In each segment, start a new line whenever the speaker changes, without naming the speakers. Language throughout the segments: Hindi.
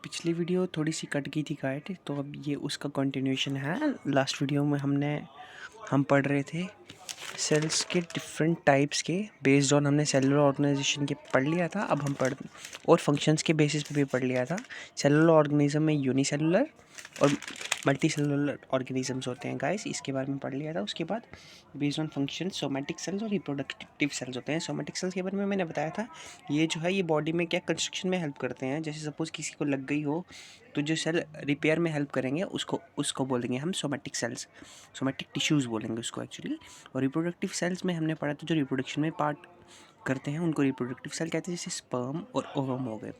पिछली वीडियो थोड़ी सी कट गई थी गाइड, तो अब ये उसका कंटिन्यूएशन है। लास्ट वीडियो में हम पढ़ रहे थे सेल्स के डिफरेंट टाइप्स के बेस्ड ऑन, हमने सेलुलर ऑर्गेनाइजेशन के पढ़ लिया था। अब हम पढ़ और फंक्शंस के बेसिस पे भी पढ़ लिया था। सेलुलर ऑर्गेनिज्म में यूनिसेलुलर और मल्टी सेलुलर ऑर्गेनिजम्स होते हैं गाइस, इसके बारे में पढ़ लिया था। उसके बाद based on function somatic cells और रिप्रोडक्टिव सेल्स होते हैं। सोमेटिक सेल्स के बारे में मैंने बताया था, ये जो है ये बॉडी में क्या कंस्ट्रक्शन में हेल्प करते हैं। जैसे सपोज किसी को लग गई हो तो जो सेल रिपेयर में हेल्प करेंगे उसको बोलेंगे हम सोमेटिक सेल्स, सोमेटिक टिश्यूज़ बोलेंगे उसको एक्चुअली। और रिप्रोडक्टिव सेल्स में हमने पढ़ा था जो रिप्रोडक्शन में पार्ट करते हैं उनको रिप्रोडक्टिव सेल कहते हैं, जैसे स्पर्म और ओवम हो गए।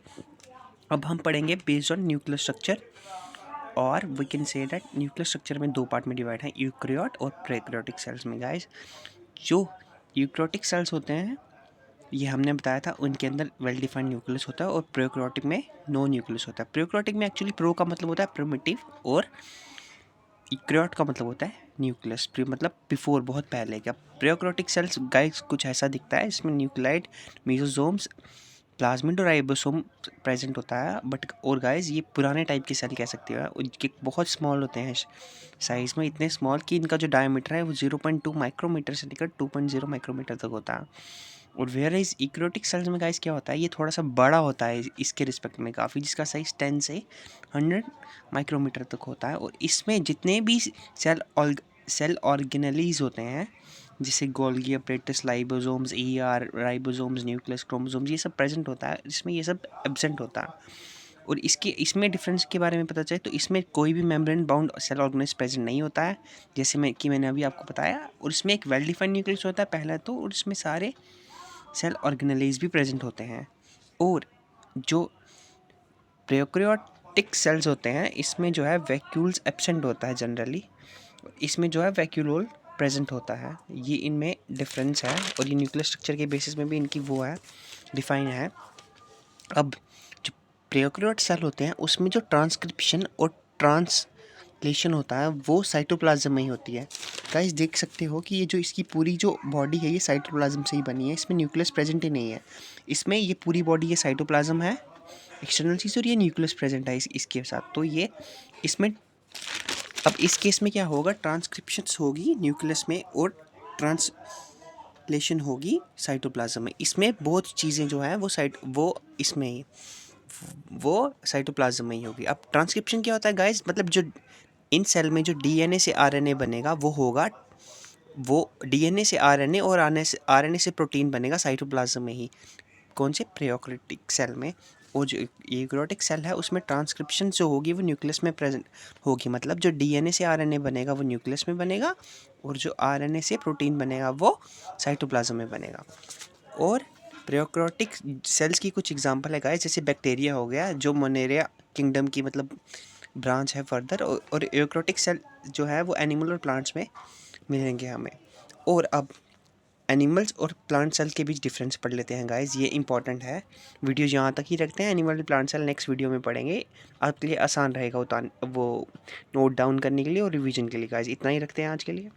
अब हम पढ़ेंगे बेस्ड ऑन न्यूक्लियर स्ट्रक्चर, और we can say that nuclear structure में दो पार्ट में डिवाइड है, यूकैरियोट और प्रोकैरियोटिक सेल्स में गाइस। जो यूकैरियोटिक सेल्स होते हैं ये हमने बताया था, उनके अंदर वेल डिफाइंड न्यूक्लियस होता है, और प्रोकैरियोटिक में नो न्यूक्लियस होता है। प्रोकैरियोटिक में एक्चुअली प्रो का मतलब होता है प्रिमिटिव, और यूकैरियोट का मतलब होता है न्यूक्लियस, मतलब बिफोर, बहुत पहले का। प्रोकैरियोटिक सेल्स गाइस कुछ ऐसा दिखता है, इसमें न्यूक्लियाइड, मेसोसोम्स, प्लाज्मिड और राइबोसोम प्रेजेंट होता है। बट और गाइस ये पुराने टाइप के सेल कह सकते हो, उनके बहुत स्मॉल होते हैं साइज़ में, इतने स्मॉल कि इनका जो डायमीटर है वो 0.2 माइक्रोमीटर से लेकर 2.0 माइक्रोमीटर तक होता है। और वेयर इज यूकैरियोटिक सेल्स में गाइस क्या होता है, ये थोड़ा सा बड़ा होता है इसके रिस्पेक्ट में काफ़ी, जिसका साइज 10 से 100 माइक्रोमीटर तक होता है। और इसमें जितने भी सेल ऑर्गेनेलीज होते हैं, जैसे Golgi apparatus, lysosomes, ER, ribosomes, nucleus, chromosomes, ये सब प्रेजेंट होता है, जिसमें ये सब एब्सेंट होता है। और इसमें डिफरेंस के बारे में पता चले तो इसमें कोई भी मेम्ब्रेन बाउंड सेल ऑर्गेनेज प्रेजेंट नहीं होता है, जैसे मैंने अभी आपको बताया। और इसमें एक वेल डिफाइंड न्यूक्लियस होता है पहला तो, और इसमें सारे सेल ऑर्गेनेलीज भी प्रेजेंट होते हैं। और जो प्रोकैरियोटिक सेल्स होते हैं इसमें जो है वैक्यूल्स एब्सेंट होता है जनरली, इसमें जो है वैक्यूलोल प्रेजेंट होता है। ये इनमें डिफरेंस है, और ये न्यूक्लियर स्ट्रक्चर के बेसिस में भी इनकी वो है, डिफाइन है। अब जो प्रोकैरियोट सेल होते हैं उसमें जो ट्रांसक्रिप्शन और ट्रांसलेशन होता है वो साइटोप्लाज्म में ही होती है। गाइस देख सकते हो कि ये जो इसकी पूरी जो बॉडी है ये साइटोप्लाज्म से ही बनी है, इसमें न्यूक्लियस प्रेजेंट ही नहीं है। इसमें ये पूरी बॉडी ये साइटोप्लाज्म है एक्सटर्नल चीज़, और ये न्यूक्लियस प्रेजेंट है इसके साथ। तो ये इसमें अब इस केस में क्या होगा, ट्रांसक्रिप्शंस होगी न्यूक्लियस में और ट्रांसलेशन होगी साइटोप्लाज्म में। इसमें बहुत चीज़ें जो हैं वो इसमें ही वो साइटोप्लाज्म में ही होगी। अब ट्रांसक्रिप्शन क्या होता है गाइस, मतलब जो इन सेल में जो डीएनए से आरएनए बनेगा वो होगा, वो डीएनए से आरएनए और आरएनए से प्रोटीन बनेगा साइटोप्लाज्म में ही। कौन से, प्रोकैरियोटिक सेल में। और जो यूकैरियोटिक सेल है उसमें ट्रांसक्रिप्शन जो होगी वो न्यूक्लियस में प्रेजेंट होगी, मतलब जो डीएनए से आरएनए बनेगा वो न्यूक्लियस में बनेगा, और जो आरएनए से प्रोटीन बनेगा वो साइटोप्लाज्म में बनेगा। और प्रोकैरियोटिक सेल्स की कुछ एग्जांपल है गाइस, जैसे बैक्टीरिया हो गया जो मोनेरिया किंगडम की मतलब ब्रांच है फर्दर, और यूकैरियोटिक सेल जो है वो एनिमल और प्लांट्स में मिलेंगे हमें। और अब एनिमल्स और प्लांट सेल के बीच डिफरेंस पढ़ लेते हैं गाइस, ये इंपॉर्टेंट है। वीडियो यहाँ तक ही रखते हैं, एनिमल और प्लांट सेल नेक्स्ट वीडियो में पढ़ेंगे, आपके लिए आसान रहेगा वो नोट डाउन करने के लिए और रिवीजन के लिए। गाइस इतना ही रखते हैं आज के लिए।